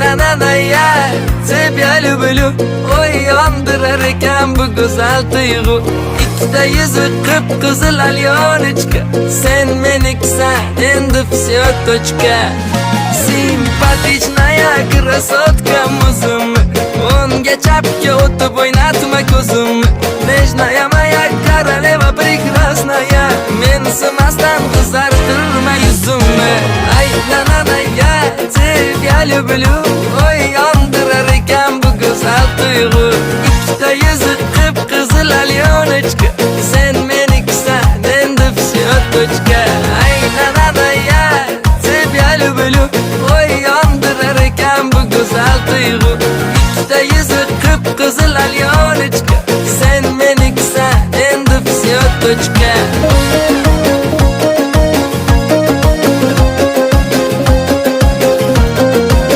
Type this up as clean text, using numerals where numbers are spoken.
nananaya Sebya lübülü uyandırırken bu güzel duygu İkide yüzü kıpkızıl alyonочка Sen meniksen endi всё точка Симпатичная красотка muzum Unga chapga o'tib o'ynatma ko'zim Nежная моя королева прекрасная Mensimasdan qizartirma yuzimni Ay nananaya Тебя люблю Uyandırar ekan bu güzel duygu İkide yüzü kıpkızıl alyonочка